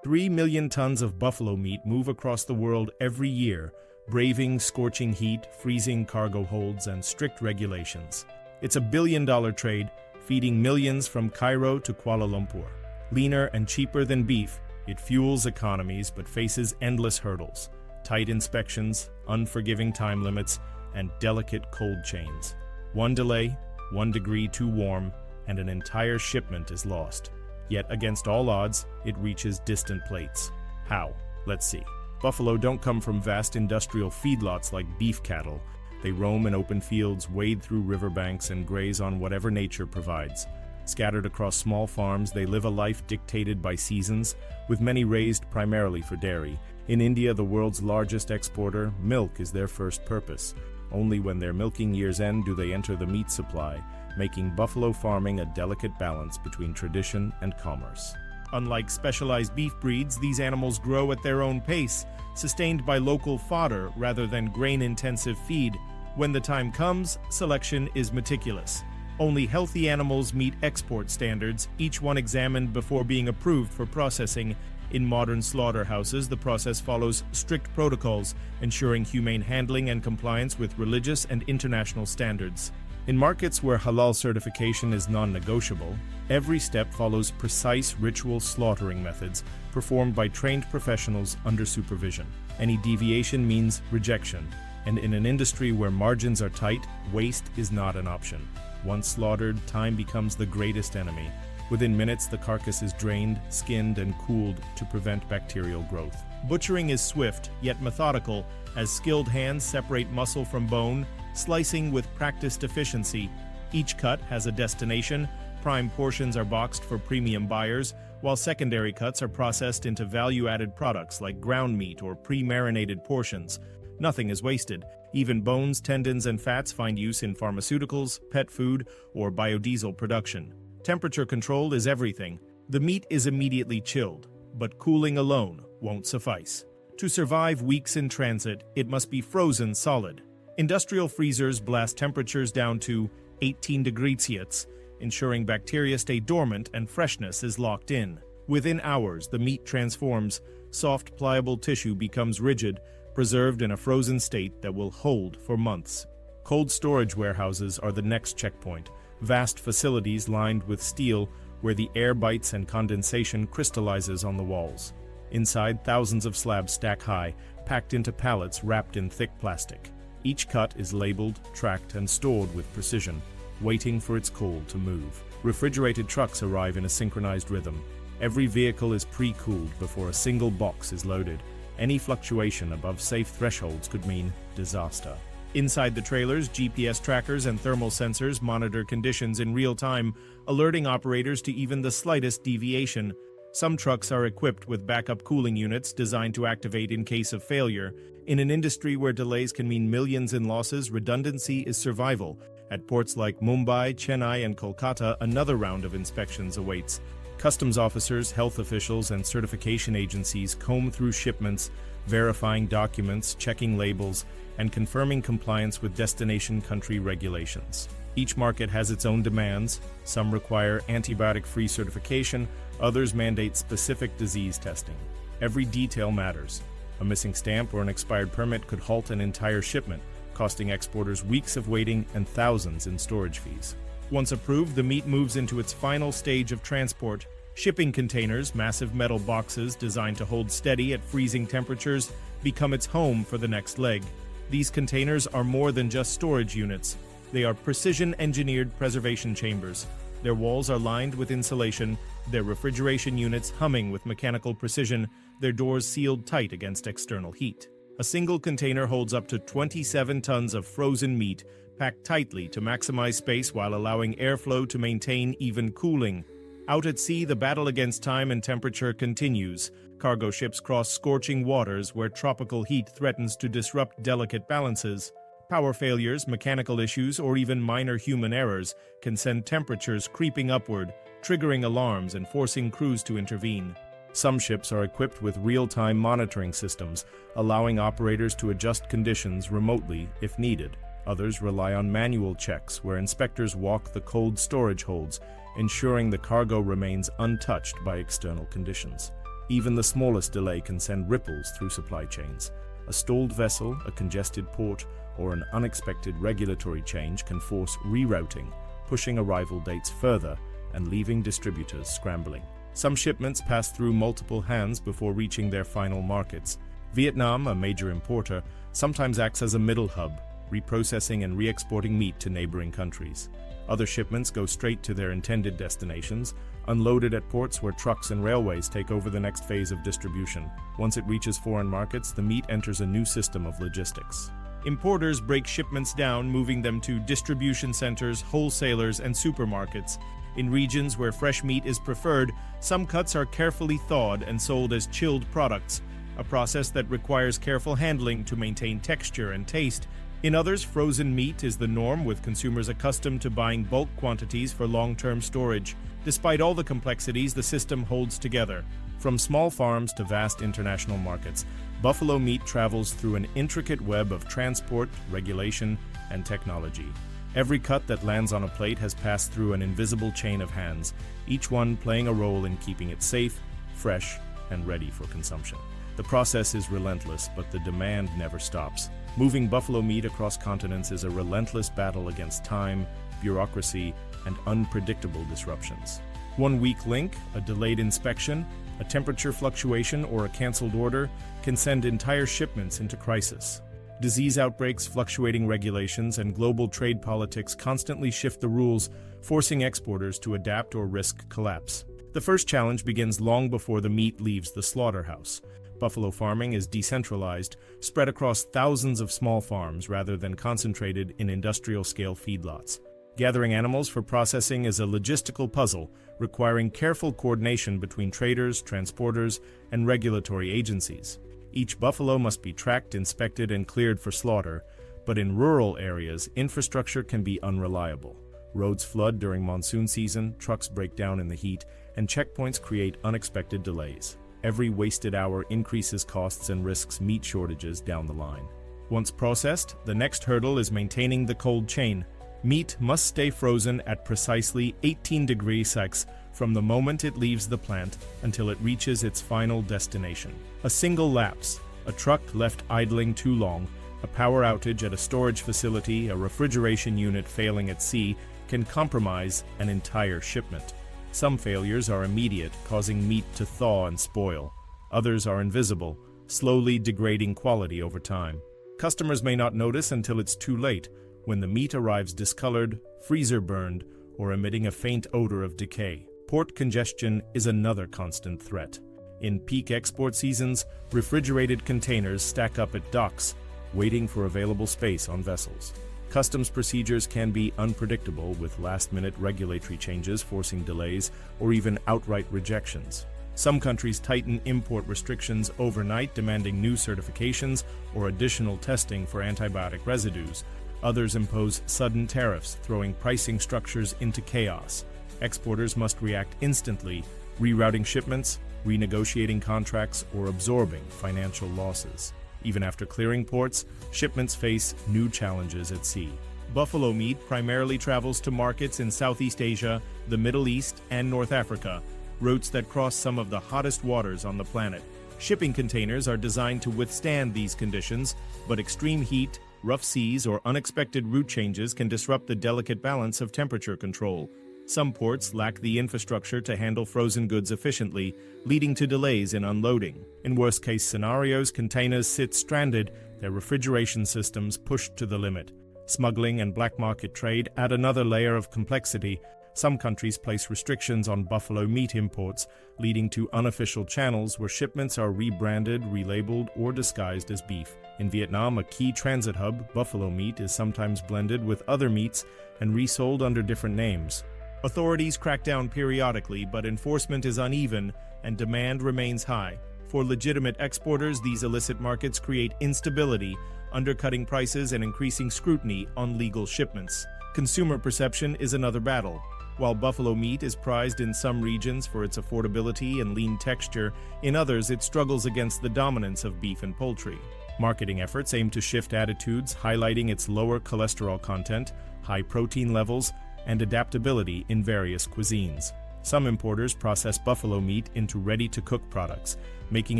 3 million tons of buffalo meat move across the world every year, braving scorching heat, freezing cargo holds, and strict regulations. It's a billion-dollar trade, feeding millions from Cairo to Kuala Lumpur. Leaner and cheaper than beef, it fuels economies but faces endless hurdles. Tight inspections, unforgiving time limits, and delicate cold chains. One delay, 1 degree too warm, and an entire shipment is lost. Yet against all odds, it reaches distant plates. How? Let's see. Buffalo don't come from vast industrial feedlots like beef cattle. They roam in open fields, wade through riverbanks, and graze on whatever nature provides. Scattered across small farms, they live a life dictated by seasons, with many raised primarily for dairy. In India, the world's largest exporter, milk is their first purpose. Only when their milking years end do they enter the meat supply, making buffalo farming a delicate balance between tradition and commerce. Unlike specialized beef breeds, these animals grow at their own pace, sustained by local fodder rather than grain-intensive feed. When the time comes, selection is meticulous. Only healthy animals meet export standards, each one examined before being approved for processing. In modern slaughterhouses, the process follows strict protocols, ensuring humane handling and compliance with religious and international standards. In markets where halal certification is non-negotiable, every step follows precise ritual slaughtering methods performed by trained professionals under supervision. Any deviation means rejection, and in an industry where margins are tight, waste is not an option. Once slaughtered, time becomes the greatest enemy. Within minutes, the carcass is drained, skinned, and cooled to prevent bacterial growth. Butchering is swift, yet methodical, as skilled hands separate muscle from bone, slicing with practiced efficiency. Each cut has a destination. Prime portions are boxed for premium buyers, while secondary cuts are processed into value-added products like ground meat or pre-marinated portions. Nothing is wasted. Even bones, tendons, and fats find use in pharmaceuticals, pet food, or biodiesel production. Temperature control is everything. The meat is immediately chilled, but cooling alone won't suffice. To survive weeks in transit, it must be frozen solid. Industrial freezers blast temperatures down to 18 degrees Celsius, ensuring bacteria stay dormant and freshness is locked in. Within hours, the meat transforms. Soft, pliable tissue becomes rigid, preserved in a frozen state that will hold for months. Cold storage warehouses are the next checkpoint. Vast facilities lined with steel where the air bites and condensation crystallizes on the walls. Inside, thousands of slabs stack high, packed into pallets wrapped in thick plastic. Each cut is labeled, tracked, and stored with precision, waiting for its cold to move. Refrigerated trucks arrive in a synchronized rhythm. Every vehicle is pre-cooled before a single box is loaded. Any fluctuation above safe thresholds could mean disaster. Inside the trailers, GPS trackers and thermal sensors monitor conditions in real time, alerting operators to even the slightest deviation. Some trucks are equipped with backup cooling units designed to activate in case of failure. In an industry where delays can mean millions in losses, redundancy is survival. At ports like Mumbai, Chennai, and Kolkata, another round of inspections awaits. Customs officers, health officials, and certification agencies comb through shipments, verifying documents, checking labels, and confirming compliance with destination country regulations. Each market has its own demands. Some require antibiotic-free certification, others mandate specific disease testing. Every detail matters. A missing stamp or an expired permit could halt an entire shipment, costing exporters weeks of waiting and thousands in storage fees. Once approved, the meat moves into its final stage of transport. Shipping containers, massive metal boxes designed to hold steady at freezing temperatures, become its home for the next leg. These containers are more than just storage units. They are precision-engineered preservation chambers. Their walls are lined with insulation, their refrigeration units humming with mechanical precision, their doors sealed tight against external heat. A single container holds up to 27 tons of frozen meat, packed tightly to maximize space while allowing airflow to maintain even cooling. Out at sea, the battle against time and temperature continues. Cargo ships cross scorching waters where tropical heat threatens to disrupt delicate balances. Power failures, mechanical issues, or even minor human errors can send temperatures creeping upward, triggering alarms and forcing crews to intervene. Some ships are equipped with real-time monitoring systems, allowing operators to adjust conditions remotely if needed. Others rely on manual checks, where inspectors walk the cold storage holds, ensuring the cargo remains untouched by external conditions. Even the smallest delay can send ripples through supply chains. A stalled vessel, a congested port, or an unexpected regulatory change can force rerouting, pushing arrival dates further and leaving distributors scrambling. Some shipments pass through multiple hands before reaching their final markets. Vietnam, a major importer, sometimes acts as a middle hub, reprocessing and re-exporting meat to neighboring countries. Other shipments go straight to their intended destinations, unloaded at ports where trucks and railways take over the next phase of distribution. Once it reaches foreign markets, the meat enters a new system of logistics. Importers break shipments down, moving them to distribution centers, wholesalers, and supermarkets. In regions where fresh meat is preferred, some cuts are carefully thawed and sold as chilled products, a process that requires careful handling to maintain texture and taste. In others, frozen meat is the norm, with consumers accustomed to buying bulk quantities for long-term storage. Despite all the complexities, the system holds together. From small farms to vast international markets, buffalo meat travels through an intricate web of transport, regulation, and technology. Every cut that lands on a plate has passed through an invisible chain of hands, each one playing a role in keeping it safe, fresh, and ready for consumption. The process is relentless, but the demand never stops. Moving buffalo meat across continents is a relentless battle against time, bureaucracy, and unpredictable disruptions. One weak link, a delayed inspection, a temperature fluctuation, or a canceled order can send entire shipments into crisis. Disease outbreaks, fluctuating regulations, and global trade politics constantly shift the rules, forcing exporters to adapt or risk collapse. The first challenge begins long before the meat leaves the slaughterhouse. Buffalo farming is decentralized, spread across thousands of small farms rather than concentrated in industrial-scale feedlots. Gathering animals for processing is a logistical puzzle, requiring careful coordination between traders, transporters, and regulatory agencies. Each buffalo must be tracked, inspected, and cleared for slaughter, but in rural areas, infrastructure can be unreliable. Roads flood during monsoon season, trucks break down in the heat, and checkpoints create unexpected delays. Every wasted hour increases costs and risks meat shortages down the line. Once processed, the next hurdle is maintaining the cold chain. Meat must stay frozen at precisely 18 degrees Celsius from the moment it leaves the plant until it reaches its final destination. A single lapse, a truck left idling too long, a power outage at a storage facility, a refrigeration unit failing at sea can compromise an entire shipment. Some failures are immediate, causing meat to thaw and spoil. Others are invisible, slowly degrading quality over time. Customers may not notice until it's too late, when the meat arrives discolored, freezer burned, or emitting a faint odor of decay. Port congestion is another constant threat. In peak export seasons, refrigerated containers stack up at docks, waiting for available space on vessels. Customs procedures can be unpredictable, with last-minute regulatory changes forcing delays or even outright rejections. Some countries tighten import restrictions overnight, demanding new certifications or additional testing for antibiotic residues. Others impose sudden tariffs, throwing pricing structures into chaos. Exporters must react instantly, rerouting shipments, renegotiating contracts, or absorbing financial losses. Even after clearing ports, shipments face new challenges at sea. Buffalo meat primarily travels to markets in Southeast Asia, the Middle East, and North Africa, routes that cross some of the hottest waters on the planet. Shipping containers are designed to withstand these conditions, but extreme heat, rough seas, or unexpected route changes can disrupt the delicate balance of temperature control. Some ports lack the infrastructure to handle frozen goods efficiently, leading to delays in unloading. In worst-case scenarios, containers sit stranded, their refrigeration systems pushed to the limit. Smuggling and black market trade add another layer of complexity. Some countries place restrictions on buffalo meat imports, leading to unofficial channels where shipments are rebranded, relabeled, or disguised as beef. In Vietnam, a key transit hub, buffalo meat is sometimes blended with other meats and resold under different names. Authorities crack down periodically, but enforcement is uneven and demand remains high. For legitimate exporters, these illicit markets create instability, undercutting prices and increasing scrutiny on legal shipments. Consumer perception is another battle. While buffalo meat is prized in some regions for its affordability and lean texture, in others it struggles against the dominance of beef and poultry. Marketing efforts aim to shift attitudes, highlighting its lower cholesterol content, high protein levels, and adaptability in various cuisines. Some importers process buffalo meat into ready-to-cook products, making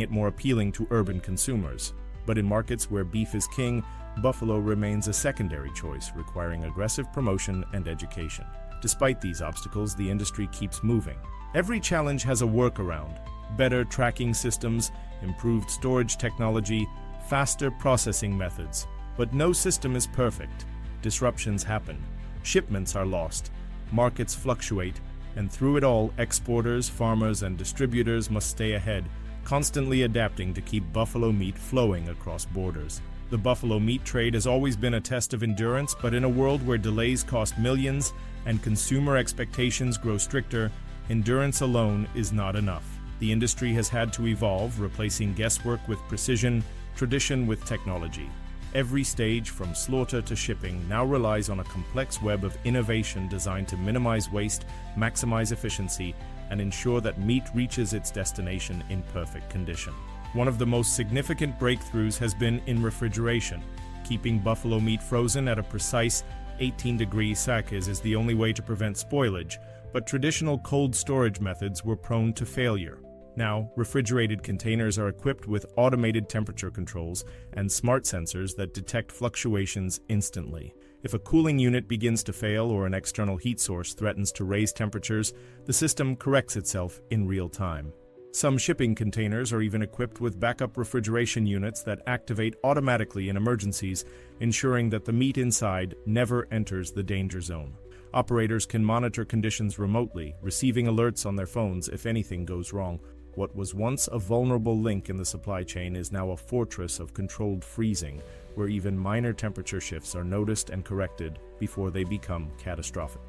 it more appealing to urban consumers. But in markets where beef is king, buffalo remains a secondary choice, requiring aggressive promotion and education. Despite these obstacles, the industry keeps moving. Every challenge has a workaround: better tracking systems, improved storage technology, faster processing methods. But no system is perfect. Disruptions happen. Shipments are lost. Markets fluctuate. And through it all, exporters, farmers, and distributors must stay ahead, constantly adapting to keep buffalo meat flowing across borders. The buffalo meat trade has always been a test of endurance, but in a world where delays cost millions and consumer expectations grow stricter, endurance alone is not enough. The industry has had to evolve, replacing guesswork with precision, tradition with technology. Every stage, from slaughter to shipping, now relies on a complex web of innovation designed to minimize waste, maximize efficiency, and ensure that meat reaches its destination in perfect condition. One of the most significant breakthroughs has been in refrigeration. Keeping buffalo meat frozen at a precise 18 Celsius is the only way to prevent spoilage, but traditional cold storage methods were prone to failure. Now, refrigerated containers are equipped with automated temperature controls and smart sensors that detect fluctuations instantly. If a cooling unit begins to fail or an external heat source threatens to raise temperatures, the system corrects itself in real time. Some shipping containers are even equipped with backup refrigeration units that activate automatically in emergencies, ensuring that the meat inside never enters the danger zone. Operators can monitor conditions remotely, receiving alerts on their phones if anything goes wrong. What was once a vulnerable link in the supply chain is now a fortress of controlled freezing, where even minor temperature shifts are noticed and corrected before they become catastrophic.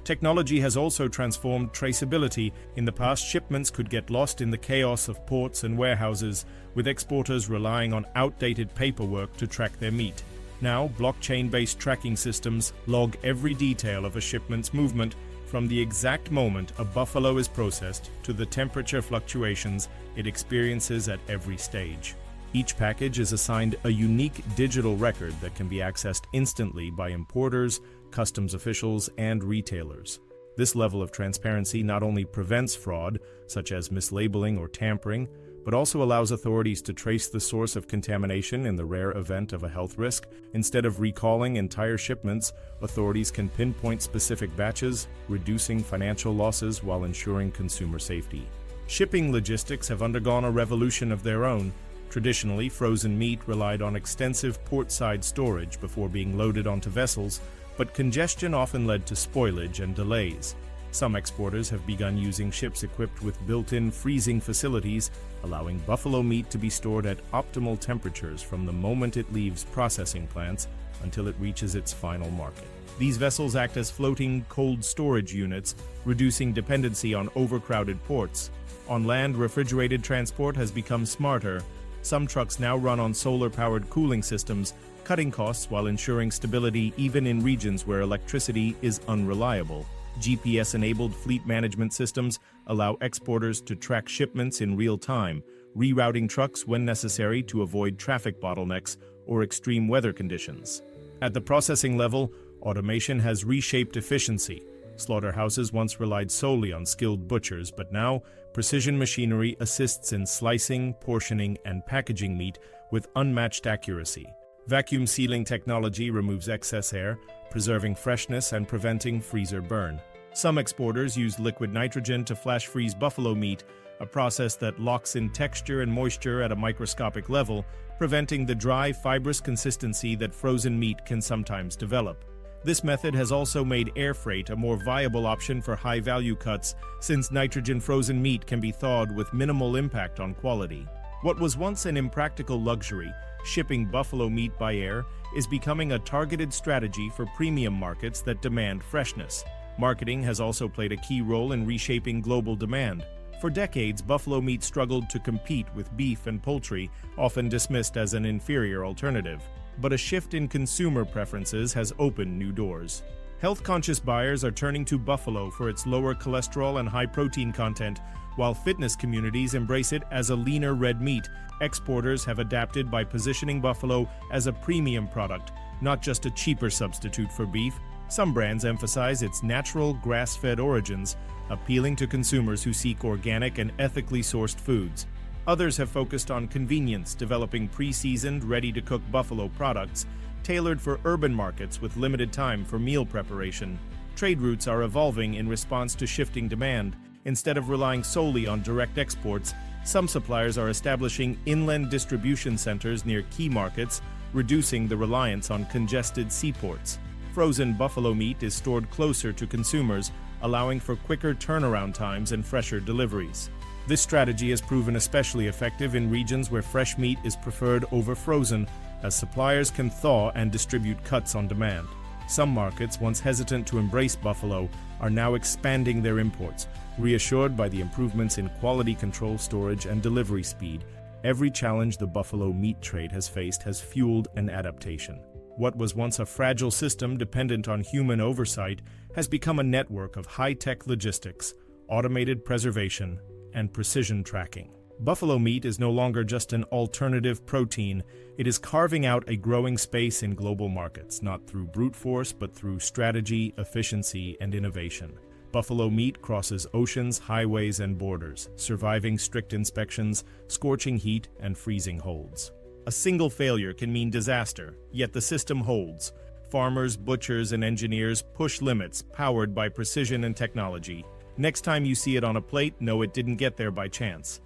Technology has also transformed traceability. In the past, shipments could get lost in the chaos of ports and warehouses, with exporters relying on outdated paperwork to track their meat. Now, blockchain-based tracking systems log every detail of a shipment's movement, from the exact moment a buffalo is processed to the temperature fluctuations it experiences at every stage. Each package is assigned a unique digital record that can be accessed instantly by importers, customs officials, and retailers. This level of transparency not only prevents fraud, such as mislabeling or tampering, but also allows authorities to trace the source of contamination in the rare event of a health risk. Instead of recalling entire shipments, authorities can pinpoint specific batches, reducing financial losses while ensuring consumer safety. Shipping logistics have undergone a revolution of their own. Traditionally, frozen meat relied on extensive port-side storage before being loaded onto vessels, but congestion often led to spoilage and delays. Some exporters have begun using ships equipped with built-in freezing facilities, allowing buffalo meat to be stored at optimal temperatures from the moment it leaves processing plants until it reaches its final market. These vessels act as floating cold storage units, reducing dependency on overcrowded ports. On land, refrigerated transport has become smarter. Some trucks now run on solar-powered cooling systems, cutting costs while ensuring stability even in regions where electricity is unreliable. GPS-enabled fleet management systems allow exporters to track shipments in real time, rerouting trucks when necessary to avoid traffic bottlenecks or extreme weather conditions. At the processing level, automation has reshaped efficiency. Slaughterhouses once relied solely on skilled butchers, but now precision machinery assists in slicing, portioning, and packaging meat with unmatched accuracy. Vacuum sealing technology removes excess air, preserving freshness and preventing freezer burn. Some exporters use liquid nitrogen to flash freeze buffalo meat, a process that locks in texture and moisture at a microscopic level, preventing the dry, fibrous consistency that frozen meat can sometimes develop. This method has also made air freight a more viable option for high-value cuts, since nitrogen frozen meat can be thawed with minimal impact on quality. What was once an impractical luxury, shipping buffalo meat by air, is becoming a targeted strategy for premium markets that demand freshness. Marketing has also played a key role in reshaping global demand. For decades, buffalo meat struggled to compete with beef and poultry, often dismissed as an inferior alternative. But a shift in consumer preferences has opened new doors. Health-conscious buyers are turning to buffalo for its lower cholesterol and high protein content, while fitness communities embrace it as a leaner red meat. Exporters have adapted by positioning buffalo as a premium product, not just a cheaper substitute for beef. Some brands emphasize its natural, grass-fed origins, appealing to consumers who seek organic and ethically sourced foods. Others have focused on convenience, developing pre-seasoned, ready-to-cook buffalo products tailored for urban markets with limited time for meal preparation. Trade routes are evolving in response to shifting demand. Instead of relying solely on direct exports, some suppliers are establishing inland distribution centers near key markets, reducing the reliance on congested seaports. Frozen buffalo meat is stored closer to consumers, allowing for quicker turnaround times and fresher deliveries. This strategy has proven especially effective in regions where fresh meat is preferred over frozen, as suppliers can thaw and distribute cuts on demand. Some markets, once hesitant to embrace buffalo, are now expanding their imports, reassured by the improvements in quality control, storage, and delivery speed. Every challenge the buffalo meat trade has faced has fueled an adaptation. What was once a fragile system dependent on human oversight has become a network of high-tech logistics, automated preservation, and precision tracking. Buffalo meat is no longer just an alternative protein. It is carving out a growing space in global markets, not through brute force, but through strategy, efficiency, and innovation. Buffalo meat crosses oceans, highways, and borders, surviving strict inspections, scorching heat, and freezing holds. A single failure can mean disaster, yet the system holds. Farmers, butchers, and engineers push limits, powered by precision and technology. Next time you see it on a plate, know it didn't get there by chance.